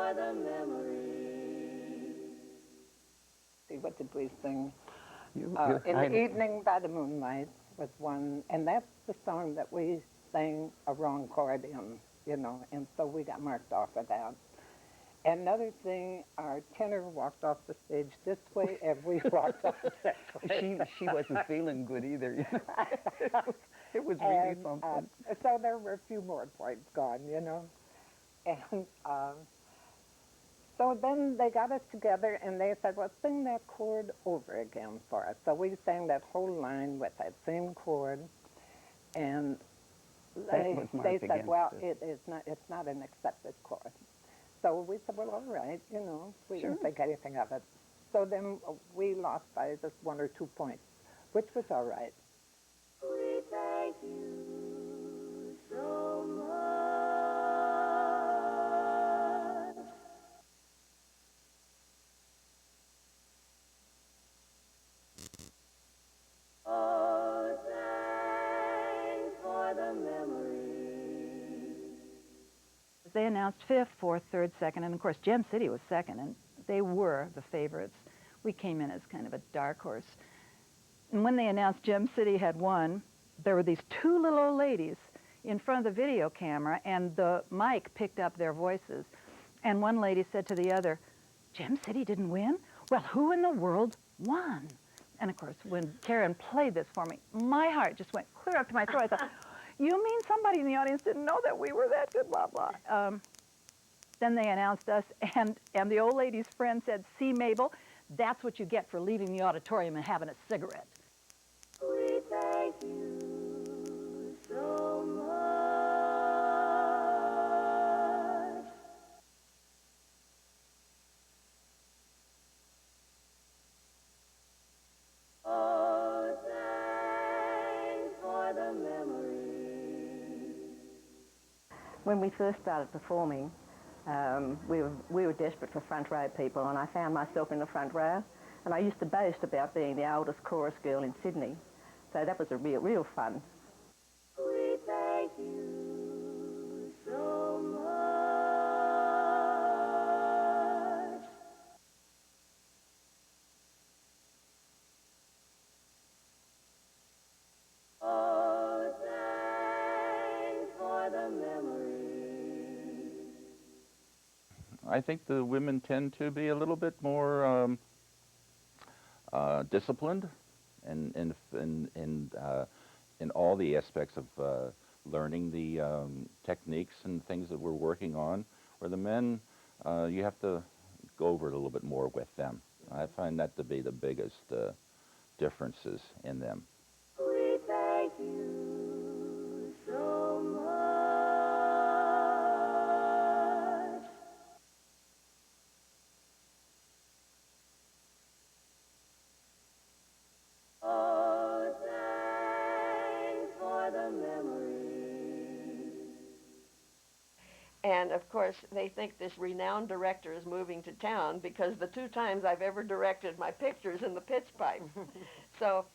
for the memory. See, what did we sing? In the Evening by the Moonlight was one, and that's the song that we sang a wrong chord in, you know, and so we got marked off of that. Another thing, our tenor walked off the stage this way, and we walked off that way. She wasn't feeling good either. You know? It was really something. So there were a few more points gone, you know. And so then they got us together, and they said, well, sing that chord over again for us. So we sang that whole line with that same chord, and they said, well, it's not an accepted chord. So we said, well, all right, you know, we didn't think anything of it. So then we lost by just 1 or 2 points, which was all right. We thank you so much. Oh, thanks for the memory. They announced 5th, 4th, 3rd, 2nd, and of course Gem City was 2nd, and they were the favorites. We came in as kind of a dark horse. And when they announced Gem City had won, there were these 2 little old ladies in front of the video camera, and the mic picked up their voices. And one lady said to the other, Gem City didn't win? Well, who in the world won? And of course, when Karen played this for me, my heart just went clear up to my throat. I thought, you mean somebody in the audience didn't know that we were that good, blah, blah. Then they announced us, and the old lady's friend said, see, Mabel, that's what you get for leaving the auditorium and having a cigarette. We thank you so much. Oh, thanks for the memory. When we first started performing, we were desperate for front row people, and I found myself in the front row, and I used to boast about being the oldest chorus girl in Sydney. So that was a real fun. We thank you so much. Oh, thanks for the memory. I think the women tend to be a little bit more disciplined in all the aspects of learning the techniques and things that we're working on, where the men, you have to go over it a little bit more with them. I find that to be the biggest differences in them. We thank you so much. Oh, thanks for the memory. And of course, they think this renowned director is moving to town because the 2 times I've ever directed my pictures in the pitch pipe. So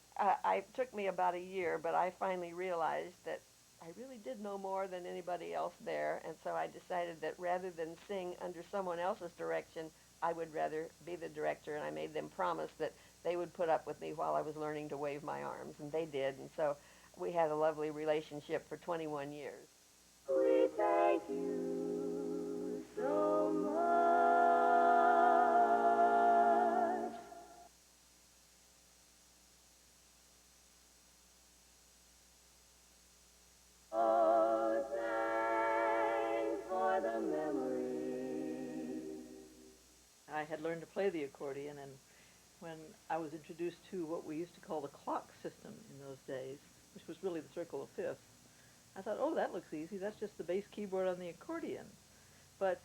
it took me about a year, but I finally realized that I really did know more than anybody else there, and so I decided that rather than sing under someone else's direction, I would rather be the director, and I made them promise that they would put up with me while I was learning to wave my arms, and they did, and so we had a lovely relationship for 21 years. We thank you so much. Oh, thanks for the memory. I had learned to play the accordion, and when I was introduced to what we used to call the clock system in those days, which was really the circle of fifths, I thought, oh, that looks easy. That's just the bass keyboard on the accordion. But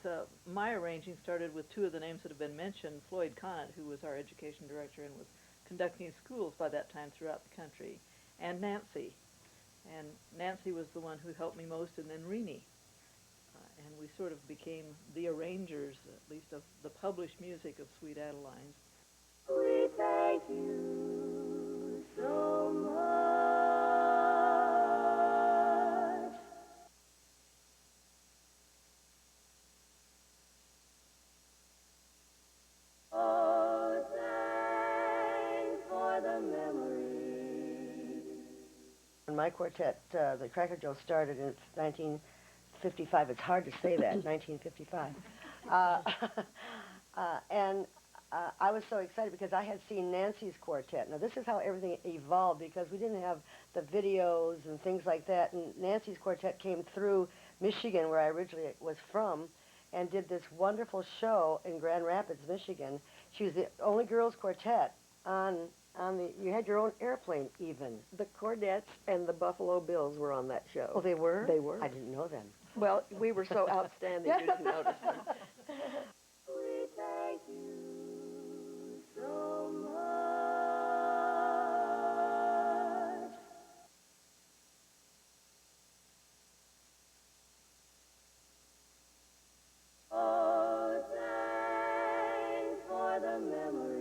my arranging started with 2 of the names that have been mentioned, Floyd Conant, who was our education director and was conducting schools by that time throughout the country, and Nancy. And Nancy was the one who helped me most, and then Renee. And we sort of became the arrangers, at least of the published music of Sweet Adelines. We thank you so much. my quartet, the Cracker Joe, started in 1955. It's hard to say that, 1955. And I was so excited because I had seen Nancy's quartet. Now, this is how everything evolved, because we didn't have the videos and things like that. And Nancy's quartet came through Michigan, where I originally was from, and did this wonderful show in Grand Rapids, Michigan. She was the only girls' quartet on the, you had your own airplane even. The Cordettes and the Buffalo Bills were on that show. Oh, they were? They were. I didn't know them. Well, we were so outstanding you didn't notice them. We thank you so much. Oh, thanks for the memories.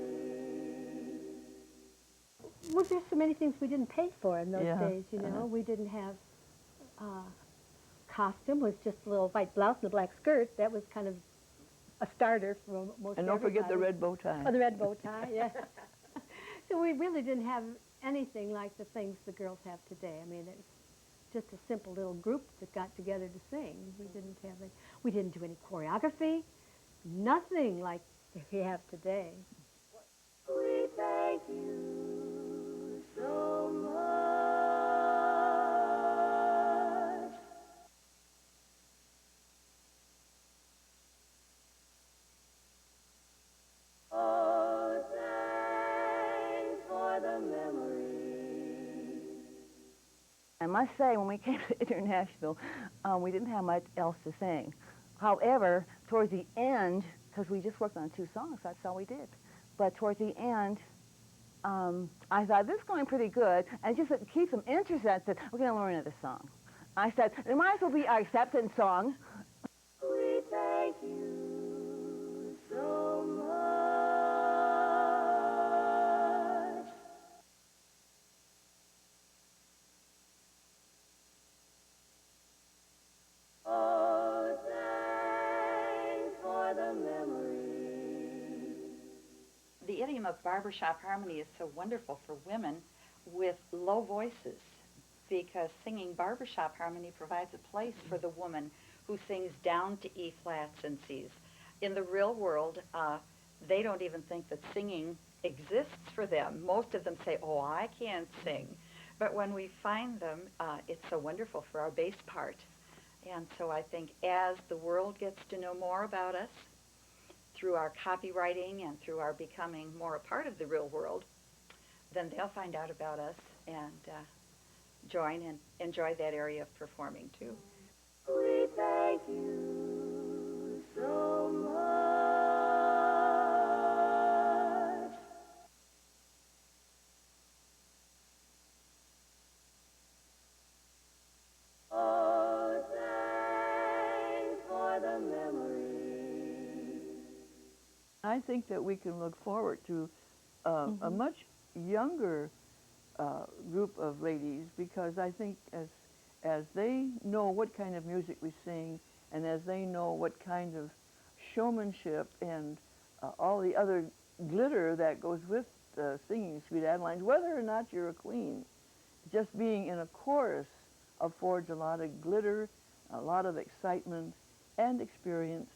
Well, there's so many things we didn't pay for in those Yeah. days, you know. We didn't have costume, was just a little white blouse and a black skirt. That was kind of a starter for most And don't forget the everybody. red bow tie. Oh, the red bow tie, yeah. So we really didn't have anything like the things the girls have today. I mean, it was just a simple little group that got together to sing. We didn't have it. We didn't do any choreography. Nothing like we have today. We thank you so much. Oh, thanks for the memories. I must say, when we came to International, we didn't have much else to sing. However, towards the end, because we just worked on 2 songs, that's all we did. But towards the end, I thought, this is going pretty good. And just to keep them interested, I said, we're going to learn another song. I said, it might as well be our acceptance song. We thank you so much. Oh, thanks for the memories. The idiom of barbershop harmony is so wonderful for women with low voices, because singing barbershop harmony provides a place for the woman who sings down to E flats and Cs. In the real world, they don't even think that singing exists for them. Most of them say, oh, I can't sing. But when we find them, it's so wonderful for our bass part. And so I think as the world gets to know more about us, through our copywriting and through our becoming more a part of the real world, then they'll find out about us and join and enjoy that area of performing too. We thank you so much. Oh, thanks for the memories. I think that we can look forward to a much younger group of ladies, because I think as they know what kind of music we sing, and as they know what kind of showmanship and all the other glitter that goes with singing Sweet Adelines, whether or not you're a queen, just being in a chorus affords a lot of glitter, a lot of excitement and experience.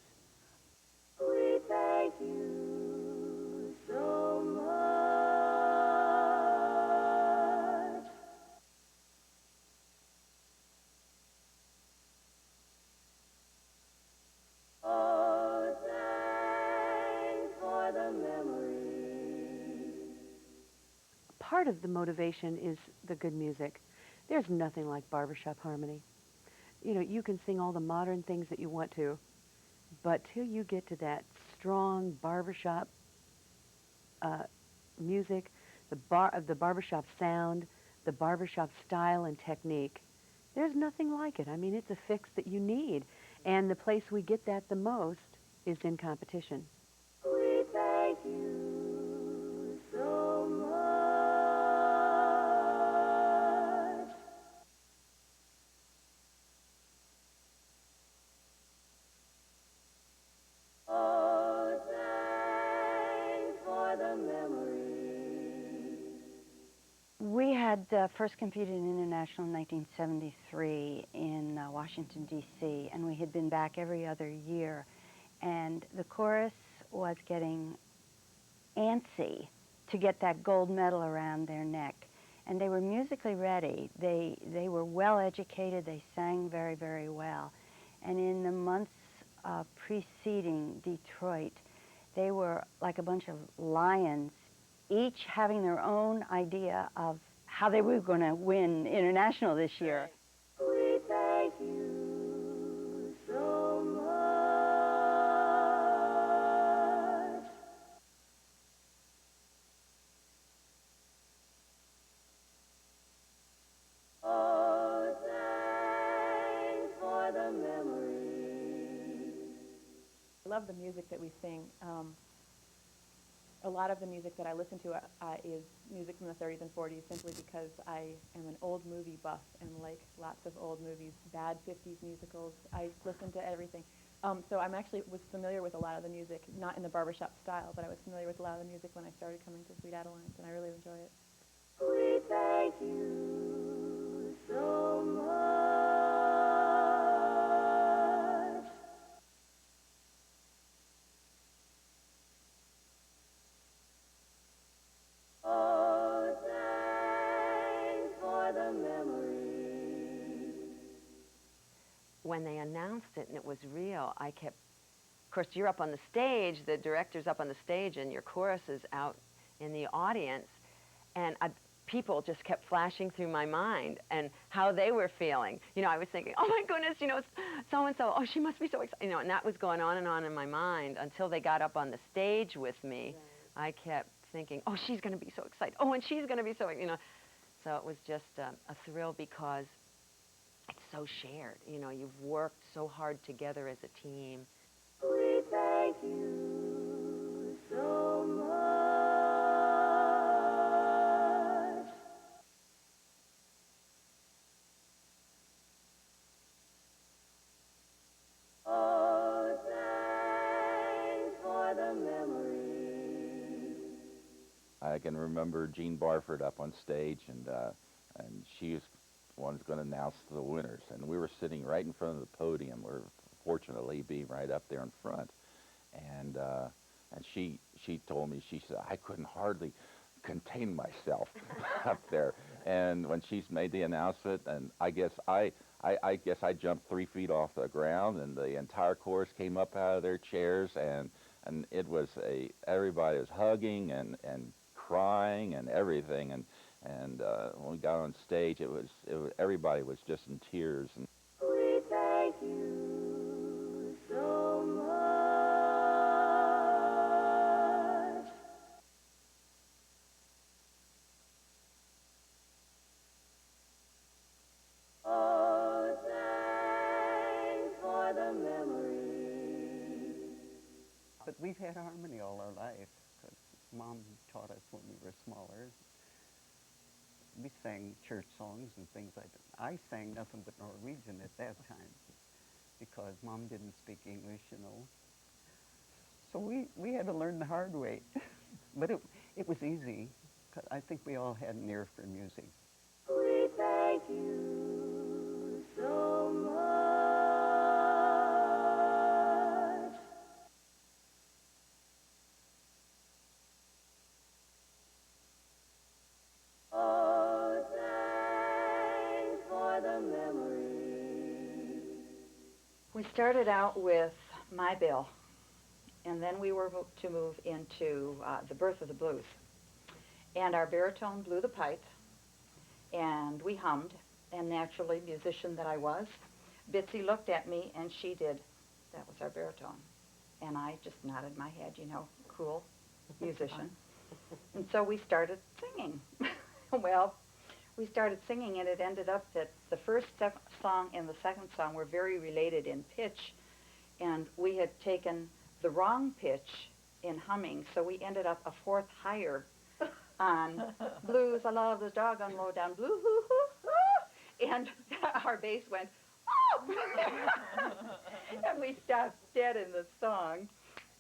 We thank you so much. Oh, thanks for the memories. Part of the motivation is the good music. There's nothing like barbershop harmony. You know, you can sing all the modern things that you want to, but till you get to that strong barbershop music, the barbershop sound, the barbershop style and technique, there's nothing like it. I mean, it's a fix that you need. And the place we get that the most is in competition. We thank you so much. Oh, thanks for the memories. We had first competed in International in 1973 in Washington, D.C., and we had been back every other year. And the chorus was getting antsy to get that gold medal around their neck. And they were musically ready. They were well educated. They sang very, very well. And in the months preceding Detroit, they were like a bunch of lions, each having their own idea of how they were going to win International this year. We thank you so much. Oh, thanks for the memories. I love the music that we sing. A lot of the music that I listen to is music from the 30s and 40s simply because I am an old movie buff and like lots of old movies, bad 50s musicals. I listen to everything. So I'm actually was familiar with a lot of the music, not in the barbershop style, but I was familiar with a lot of the music when I started coming to Sweet Adelines, and I really enjoy it. We thank you so much. Oh, thanks for the memories. When they announced it and it was real, I kept, of course, you're up on the stage, the director's up on the stage, and your chorus is out in the audience, and people just kept flashing through my mind and how they were feeling. You know, I was thinking, oh my goodness, you know, so-and-so, oh, she must be so excited. You know, and that was going on in my mind until they got up on the stage with me. Right. I kept thinking, oh, she's going to be so excited. Oh, and she's going to be so, you know. So it was just a thrill because it's so shared. You know, you've worked so hard together as a team. We thank you so much. Oh, thanks for the memories. I can remember Jean Barford up on stage, and she was the one who's going to announce the winners. And we were sitting right in front of the podium, or fortunately being right up there in front. And she told me, she said, I couldn't hardly contain myself up there. And when she's made the announcement, and I guess I jumped 3 feet off the ground, and the entire chorus came up out of their chairs, and it was everybody was hugging and crying and everything, and when we got on stage, it was everybody was just in tears. And we thank you so much. Oh, thanks for the memories. But we've had harmony all our life, because Mom taught us when we were smaller. We sang church songs and things like that. I sang nothing but Norwegian at that time, because Mom didn't speak English, you know. So we had to learn the hard way. But it was easy, because I think we all had an ear for music. We thank you so much. Oh, thanks for the memories. We started out with My Bill, and then we were to move into The Birth of the Blues. And our baritone blew the pipe, and we hummed, and naturally, musician that I was, Bitsy looked at me, and she did. That was our baritone. And I just nodded my head, you know, cool musician. And so we started singing. Well, we started singing, and it ended up that the first song and the second song were very related in pitch, and we had taken the wrong pitch in humming, so we ended up a fourth higher on Blues, I love this doggone low down blue, hoo, hoo, hoo. And our bass went, oh! And we stopped dead in the song.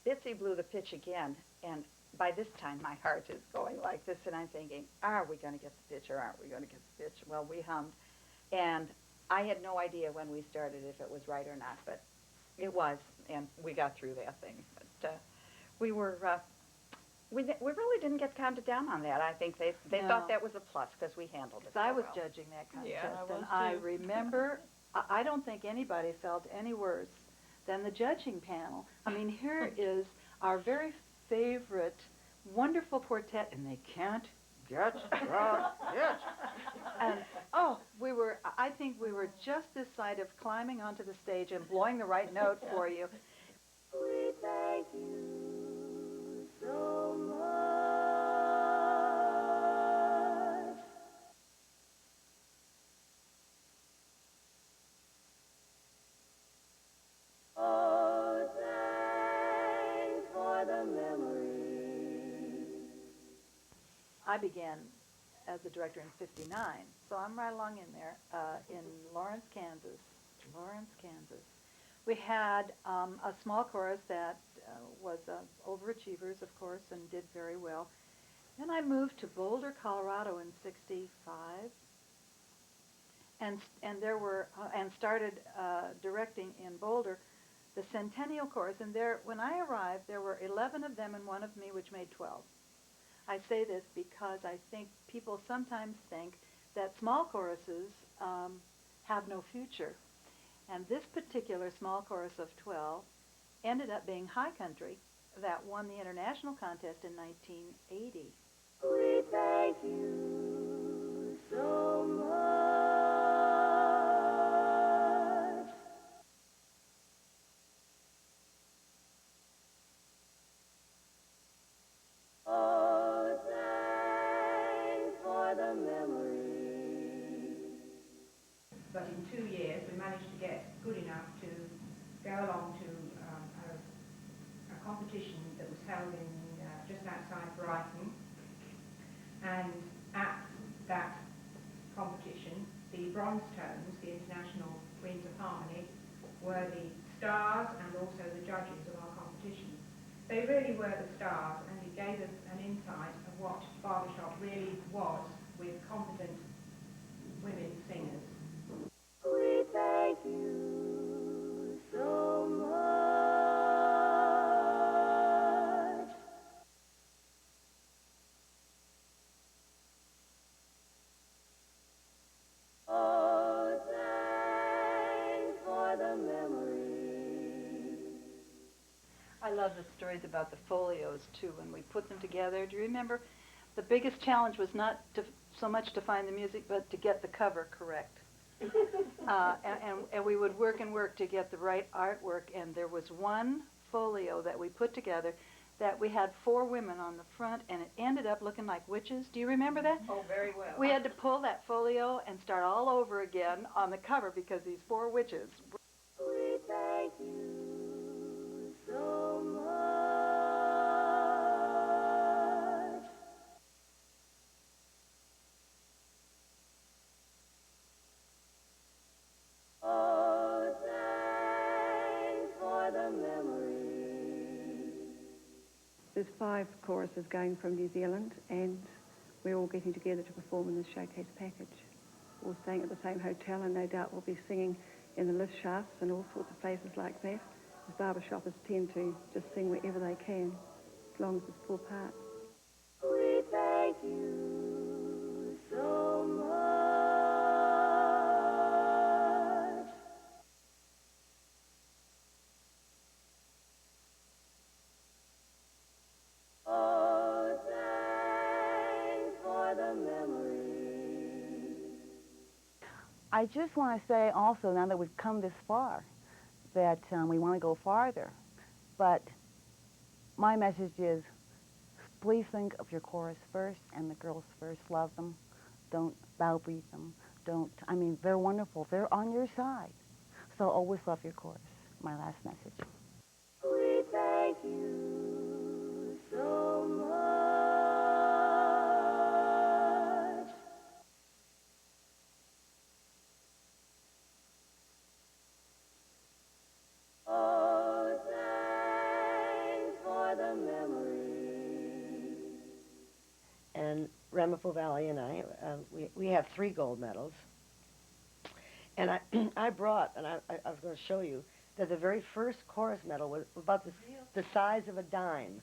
Bitsy blew the pitch again, and by this time, my heart is going like this, and I'm thinking, are we going to get the pitch or aren't we going to get the pitch? Well, we hummed, and I had no idea when we started if it was right or not, but it was, and we got through that thing. But we were, we really didn't get counted down on that. I think they No. thought that was a plus because we handled it so I was well. judging that contest, Yeah, I was and I too. remember, I don't think anybody felt any worse than the judging panel. I mean, here is our very favorite, wonderful quartet, and they can't get the pitch. And, I think we were just this side of climbing onto the stage and blowing the right note for you. We thank you so much. Oh, thanks for the memories. I began as a director in '59, so I'm right along in there, in Lawrence, Kansas. We had a small chorus that was overachievers, of course, and did very well. Then I moved to Boulder, Colorado in '65, and there were and started directing in Boulder the Centennial Chorus. And there, when I arrived, there were 11 of them and one of me, which made 12. I say this because I think people sometimes think that small choruses have no future. And this particular small chorus of 12 ended up being High Country that won the international contest in 1980. We thank you so much. Oh, thanks for the memories. But in 2 years we managed to get good enough to go along to a competition that was held in just outside Brighton, and at that competition the bronze tones, the International Queens of Harmony, were the stars and also the judges of our competition. They really were the stars, and it gave us an insight of what barbershop really was with competent women singers. We thank you so much. Oh, thanks for the memories. I love the stories about the folios, too, when we put them together. Do you remember? The biggest challenge was not so much to find the music, but to get the cover correct. And we would work and work to get the right artwork, and there was one folio that we put together that we had 4 women on the front, and it ended up looking like witches. Do you remember that? Oh, very well. We had to pull that folio and start all over again on the cover because these 4 witches. We thank you so much. Oh, thanks for the memories. There's 5 choruses going from New Zealand, and we're all getting together to perform in this showcase package. We're staying at the same hotel, and no doubt we'll be singing in the lift shafts and all sorts of places like that, as barbershoppers tend to just sing wherever they can, as long as it's 4 parts. We thank you so much. Oh, thanks for the memories. I just want to say also, now that we've come this far, that we want to go farther. But my message is, please think of your chorus first and the girls first. Love them. Don't browbeat them. I mean, they're wonderful. They're on your side. So always love your chorus. My last message. We thank you so much. Oh, thanks for the memories. and Ramapo Valley and I, we have 3 gold medals. And I brought, and I was going to show you, that the very first chorus medal was about the size of a dime.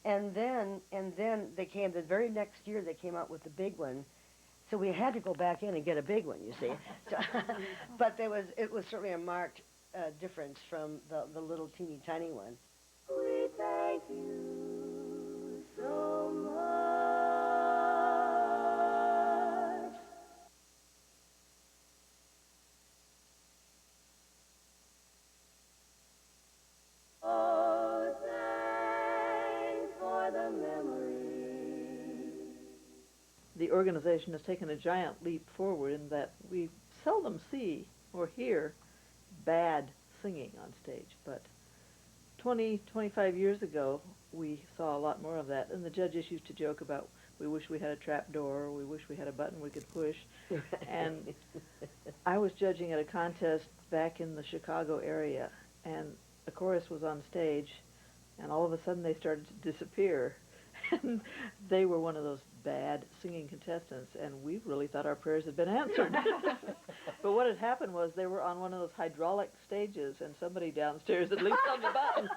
and then they came, the very next year they came out with the big one. So we had to go back in and get a big one, you see. So, but it was certainly a marked difference from the little teeny tiny one. We thank you so much. Oh, thanks for the memory. The organization has taken a giant leap forward in that we seldom see or hear bad singing on stage, but 20, 25 years ago, we saw a lot more of that, and the judges used to joke about, we wish we had a trap door, or we wish we had a button we could push. And I was judging at a contest back in the Chicago area, and a chorus was on stage, and all of a sudden they started to disappear. And they were one of those bad singing contestants, and we really thought our prayers had been answered. But what had happened was they were on one of those hydraulic stages, and somebody downstairs had leaped on the button.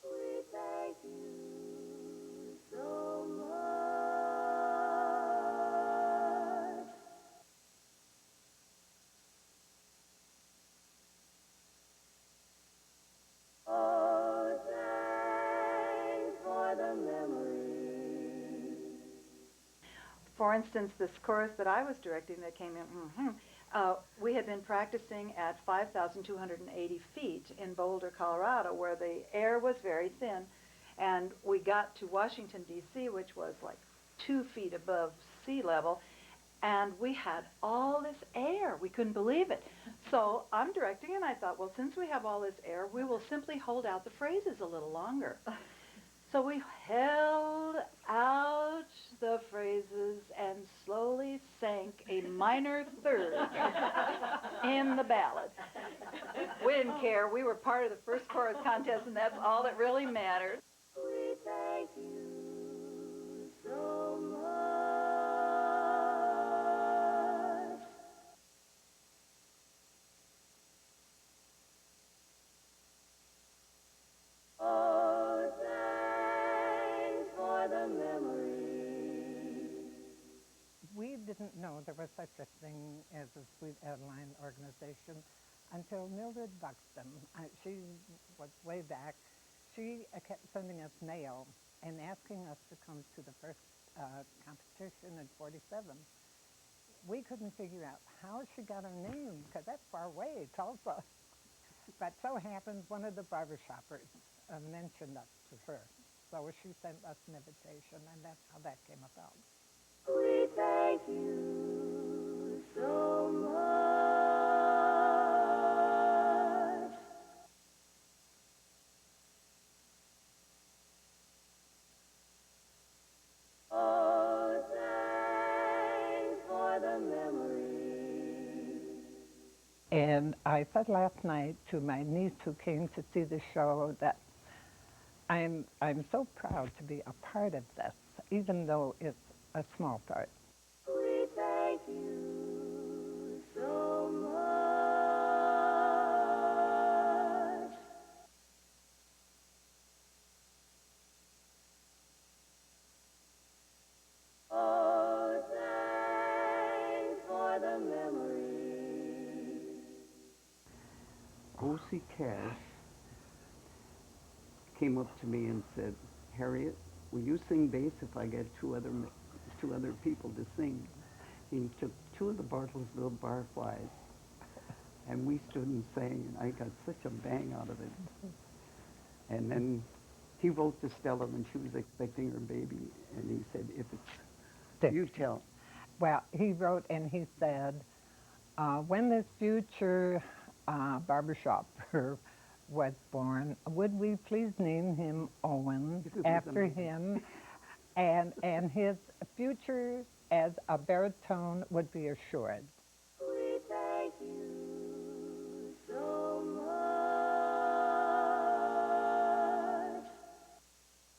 We thank you so much. Oh, thanks for the memory. For instance, this chorus that I was directing that came in, we had been practicing at 5,280 feet in Boulder, Colorado, where the air was very thin. And we got to Washington, D.C., which was like 2 feet above sea level, and we had all this air. We couldn't believe it. So I'm directing, and I thought, well, since we have all this air, we will simply hold out the phrases a little longer. So we held out the phrases and slowly sank a minor third in the ballad. We didn't care. We were part of the first chorus contest, and that's all that really mattered. We thank you so much. Oh, thanks for the memory. We didn't know there was such a thing as a Sweet Adeline organization until Mildred Buxton. She was way back. She kept sending us mail and asking us to come to the first competition in '47. We couldn't figure out how she got her name, because that's far away, Tulsa. But so happened one of the barbershoppers mentioned us to her. So she sent us an invitation, and that's how that came about. We thank you so much. Oh, thanks for the memory. And I said last night to my niece who came to see the show that I'm so proud to be a part of this, even though it's a small part. We thank you so much. Oh, thanks for the memory. O.C. Cash came up to me and said, Harriette, will you sing bass if I get two other people to sing? He took 2 of the Bartlesville Barflies, and we stood and sang, and I got such a bang out of it. And then he wrote to Stella when she was expecting her baby, and he said, if it's, you tell. Well, he wrote and he said, when this future barbershopper was born, would we please name him Owen after him, and his future as a baritone would be assured.